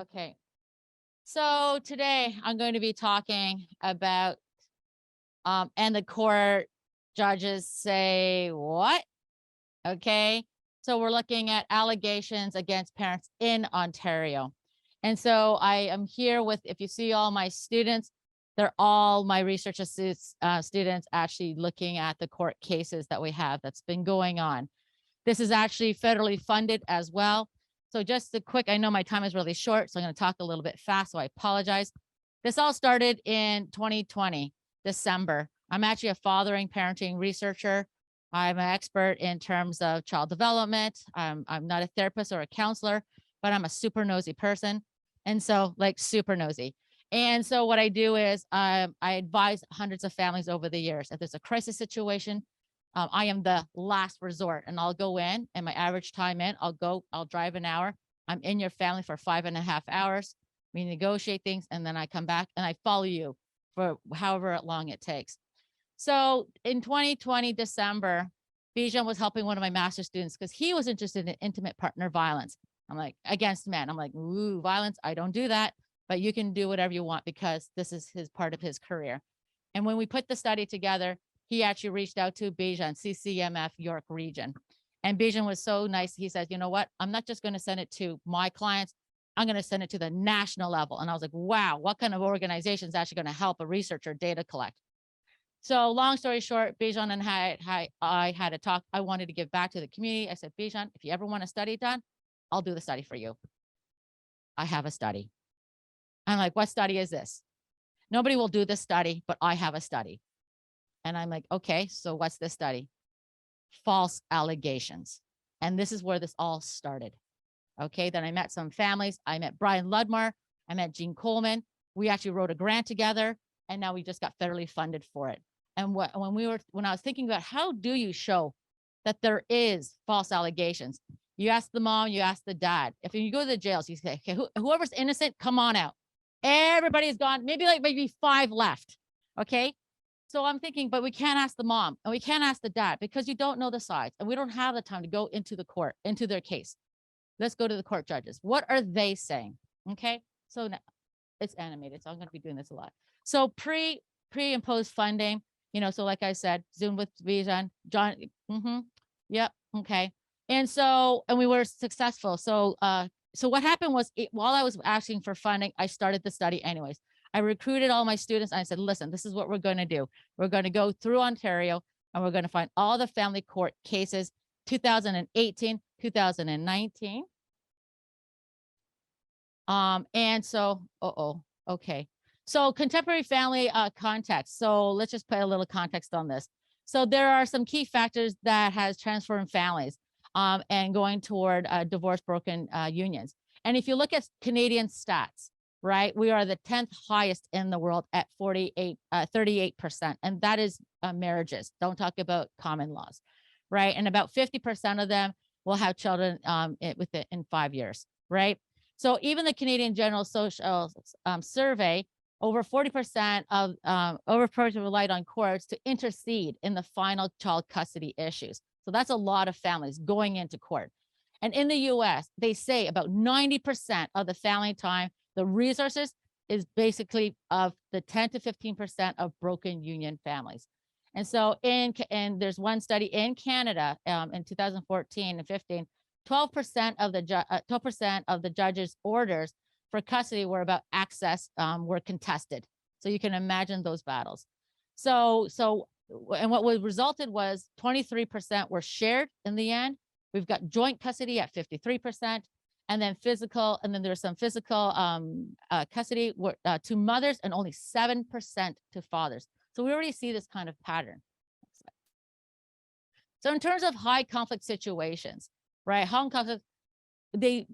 Okay. So today I'm going to be talking about, and the court judges say what? Okay. So we're looking at allegations against parents in Ontario. And so I am here with, if you see all my students, they're all my research students actually looking at the court cases that we have that's been going on. This is actually federally funded as well. So just a quick, I know my time is really short, so I'm going to talk a little bit fast, so I apologize. This all started in 2020, December. I'm actually a fathering parenting researcher. I'm an expert in terms of child development. I'm not a therapist or a counselor, but I'm a super nosy person. And so like super nosy. And so what I do is I advise hundreds of families over the years. If there's a crisis situation, I am the last resort, and I'll go in, and my average time in, I'll drive an hour. I'm in your family for 5.5 hours. We negotiate things, and then I come back and I follow you for however long it takes. So in 2020, December, Bijan was helping one of my master's students because he was interested in intimate partner violence. I'm like, against men. I'm like, ooh, violence. I don't do that, but you can do whatever you want because this is his part of his career. And when we put the study together, he actually reached out to Bijan, CCMF York region. And Bijan was so nice. He said, you know what? I'm not just going to send it to my clients. I'm going to send it to the national level. And I was like, wow, what kind of organization is actually going to help a researcher data collect? So long story short, Bijan and I had a talk. I wanted to give back to the community. I said, Bijan, if you ever want a study done, I'll do the study for you. I have a study. I'm like, what study is this? Nobody will do this study, but I have a study. And I'm like, okay, so what's this study? False allegations. And this is where this all started. Okay, then I met some families. I met Brian Ludmar. I met Jean Coleman. We actually wrote a grant together, and now we just got federally funded for it. And when I was thinking about how do you show that there is false allegations, you ask the mom, you ask the dad. If you go to the jails, you say, okay, whoever's innocent, come on out. Everybody's gone, maybe 5 left. Okay. So I'm thinking, but we can't ask the mom and we can't ask the dad because you don't know the sides and we don't have the time to go into the court, into their case. Let's go to the court judges. What are they saying? Okay. So now it's animated. So I'm going to be doing this a lot. So pre and post funding, so like I said, Zoom with Bijan, John. Yep. Okay. And we were successful. So what happened was while I was asking for funding, I started the study anyways. I recruited all my students. And I said, listen, this is what we're going to do. We're going to go through Ontario and we're going to find all the family court cases, 2018, 2019. And so, okay. So contemporary family context. So let's just put a little context on this. So there are some key factors that has transformed families and going toward divorce broken unions. And if you look at Canadian stats, right, we are the 10th highest in the world at 38%. And that is marriages. Don't talk about common laws, right? And about 50% of them will have children in 5 years, right? So even the Canadian General Social Survey, over 40% relied on courts to intercede in the final child custody issues. So that's a lot of families going into court. And in the US, they say about 90% of the family time, the resources is basically of the 10 to 15% of broken union families. And so there's one study in Canada in 2014 and 15, 12% of the judges' orders for custody were about access, were contested. So you can imagine those battles. And what resulted was 23% were shared in the end. We've got joint custody at 53%, and then there's some physical custody to mothers and only 7% to fathers. So we already see this kind of pattern. So in terms of high conflict situations, right? High conflict, they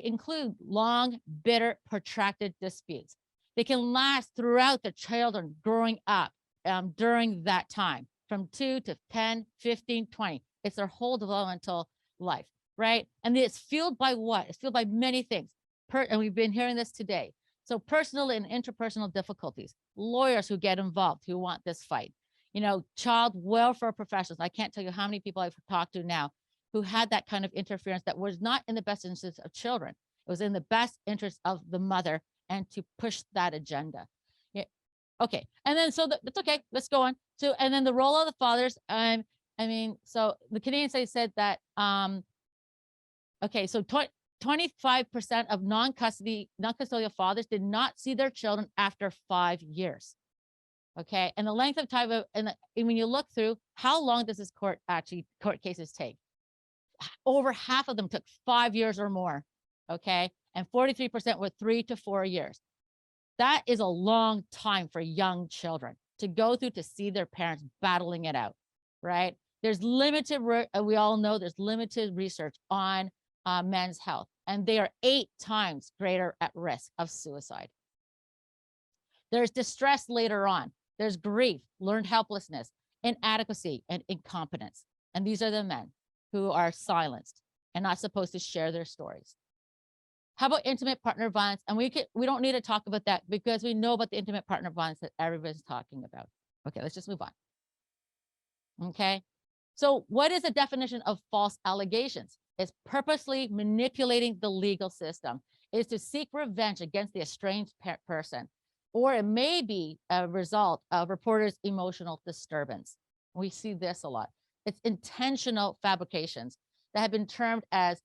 include long, bitter, protracted disputes. They can last throughout the children growing up during that time, from 2 to 10, 15, 20. It's their whole developmental life, right? And it's fueled by what? It's fueled by many things. And we've been hearing this today. So personal and interpersonal difficulties, lawyers who get involved, who want this fight, child welfare professionals. I can't tell you how many people I've talked to now who had that kind of interference that was not in the best interest of children. It was in the best interest of the mother and to push that agenda. Yeah. Okay. And then, so that's okay. Let's go on. So, and then the role of the fathers. I mean, so the Canadian study said that, okay, so 25% of non-custodial fathers did not see their children after 5 years. Okay. And the length of time and when you look through, how long does this court cases take? Over half of them took 5 years or more. Okay. And 43% were 3 to 4 years. That is a long time for young children to go through to see their parents battling it out, right? There's limited, we all know there's limited research on men's health, and they are 8 times greater at risk of suicide. There's distress later on. There's grief, learned helplessness, inadequacy, and incompetence. And these are the men who are silenced and not supposed to share their stories. How about intimate partner violence? And we don't need to talk about that because we know about the intimate partner violence that everybody's talking about. Okay, let's just move on. Okay, so what is the definition of false allegations? It's purposely manipulating the legal system. It is to seek revenge against the estranged person, or it may be a result of reporters' emotional disturbance. We see this a lot. It's intentional fabrications that have been termed as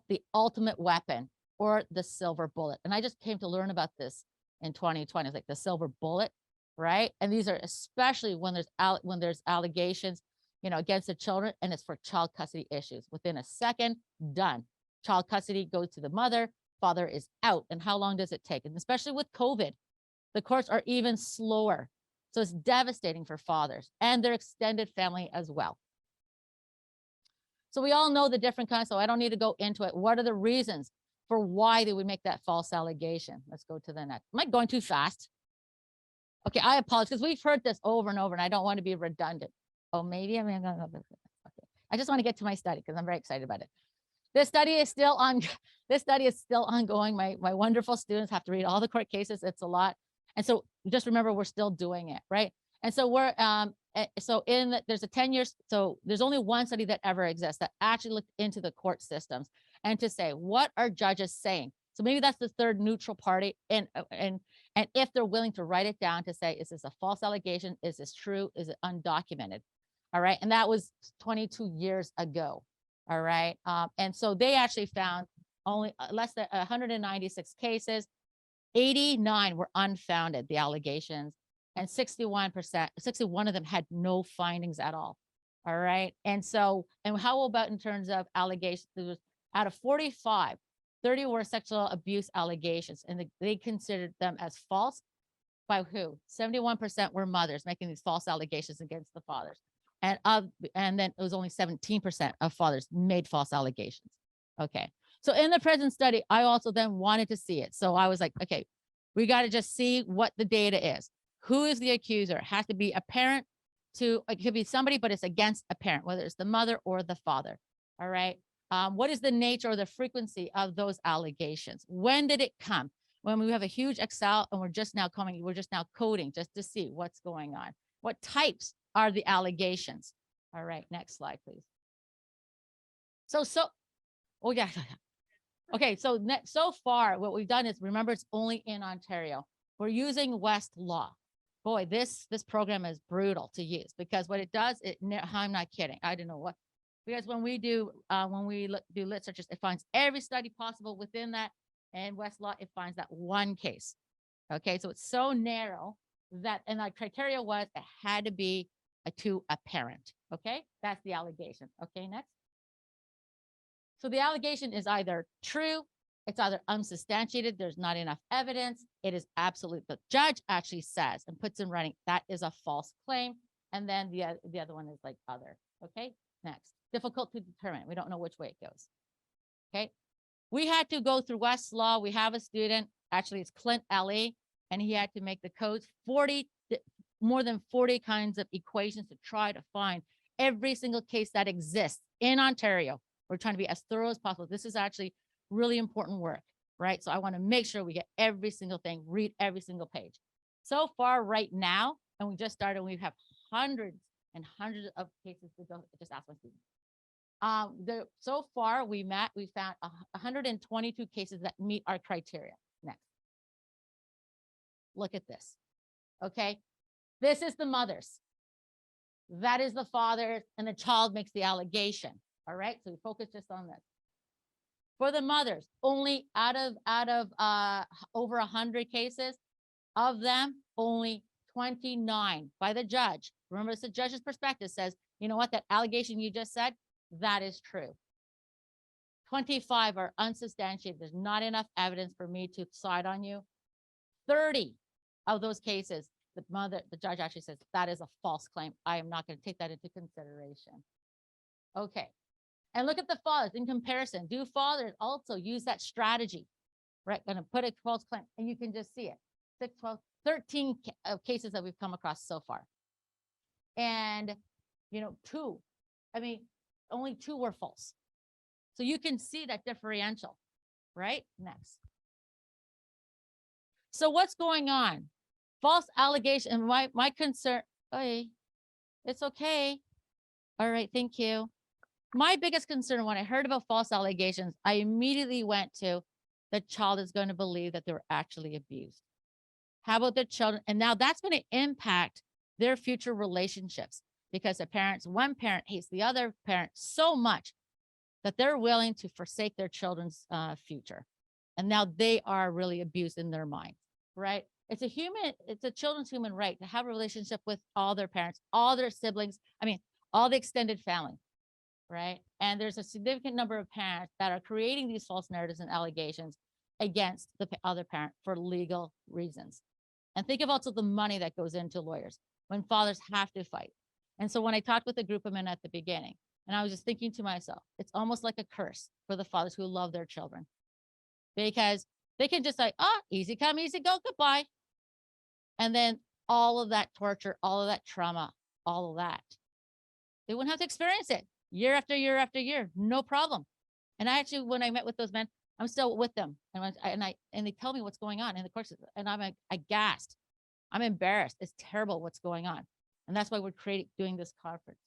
the ultimate weapon or the silver bullet. And I just came to learn about this in 2020. It's like the silver bullet, right? And these are especially when there's allegations, against the children, and it's for child custody issues. Within a second, done. Child custody goes to the mother, father is out. And how long does it take? And especially with COVID, the courts are even slower. So it's devastating for fathers and their extended family as well. So we all know the different kinds, so I don't need to go into it. What are the reasons for why they would make that false allegation? Let's go to the next. Am I going too fast? Okay, I apologize because we've heard this over and over and I don't want to be redundant. Oh, maybe I'm going to go. Okay. I just want to get to my study because I'm very excited about it. This study is still ongoing. My wonderful students have to read all the court cases. It's a lot. And so just remember, we're still doing it, right? And so there's a 10 years, so there's only one study that ever exists that actually looked into the court systems and to say, what are judges saying? So maybe that's the third neutral party. And if they're willing to write it down to say, is this a false allegation? Is this true? Is it undocumented? All right. And that was 22 years ago. All right. And so they actually found only less than 196 cases. 89 were unfounded, the allegations, and 61 of them had no findings at all. All right. And so, and how about in terms of allegations? There was, out of 45, 30 were sexual abuse allegations, and they considered them as false. By who? 71% were mothers making these false allegations against the fathers. And then it was only 17% of fathers made false allegations. Okay. So in the present study, I also then wanted to see it. So I was like, okay, we got to just see what the data is. Who is the accuser? It has to be a parent to, it could be somebody, but it's against a parent, whether it's the mother or the father. All right. What is the nature or the frequency of those allegations? When did it come? When we have a huge Excel and we're just now coding just to see what's going on. What types are the allegations? All right, next slide, please. Oh yeah. Okay, so far what we've done is, remember, it's only in Ontario. We're using Westlaw. Boy, this program is brutal to use because what it does, I'm not kidding. I don't know what, because when we do lit searches, it finds every study possible within that, and Westlaw, it finds that one case. Okay, so it's so narrow that, and the criteria was it had to be to a parent. Okay, that's the allegation. Okay, next. So the allegation is either true, it's either unsubstantiated, there's not enough evidence, it is absolute. The judge actually says and puts in writing that is a false claim. And then the other one is like other. Okay, next. Difficult to determine. We don't know which way it goes. Okay, we had to go through Westlaw. We have a student, actually it's Clint Ellie, and he had to make the codes, more than 40 kinds of equations to try to find every single case that exists in Ontario. We're trying to be as thorough as possible. This is actually really important work, right? So I want to make sure we get every single thing, read every single page. So far right now, and we just started, we have hundreds and hundreds of cases to go. Just ask my students. So far we found 122 cases that meet our criteria. Next. Look at this. Okay. This is the mothers. That is the father, and the child makes the allegation. All right. So we focus just on this. For the mothers, only out of over 100 cases, of them, only 29 by the judge. Remember, it's the judge's perspective says, you know what, that allegation you just said, that is true. 25 are unsubstantiated. There's not enough evidence for me to side on you. 30 of those cases, the judge actually says that is a false claim. I am not going to take that into consideration. Okay. And look at the fathers in comparison. Do fathers also use that strategy? Right. Going to put a false claim, and you can just see it. 6, 12, 13 cases that we've come across so far. And, you know, only 2 were false. So you can see that differential, right? Next. So what's going on? False allegation. And my concern, hey, it's okay. All right, thank you. My biggest concern when I heard about false allegations, I immediately went to the child is going to believe that they were actually abused. How about the children? And now that's going to impact their future relationships, because one parent hates the other parent so much that they're willing to forsake their children's future. And now they are really abused in their mind, right? It's a children's human right to have a relationship with all their parents, all their siblings, all the extended family, right? And there's a significant number of parents that are creating these false narratives and allegations against the other parent for legal reasons. And think of also the money that goes into lawyers when fathers have to fight. And so when I talked with a group of men at the beginning, and I was just thinking to myself, it's almost like a curse for the fathers who love their children, because they can just say, oh, easy come, easy go, goodbye. And then all of that torture, all of that trauma, all of that, they wouldn't have to experience it year after year after year, no problem. And I actually, when I met with those men, I'm still with them, and they tell me what's going on in the courses, and I'm aghast. I'm embarrassed. It's terrible what's going on, and that's why we're doing this conference.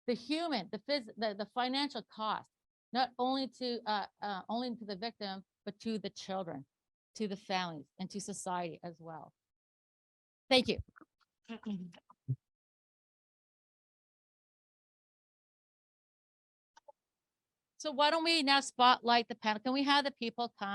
The human, the financial cost, not only to the victim, but to the children, to the families, and to society as well. Thank you. So why don't we now spotlight the panel? Can we have the people come?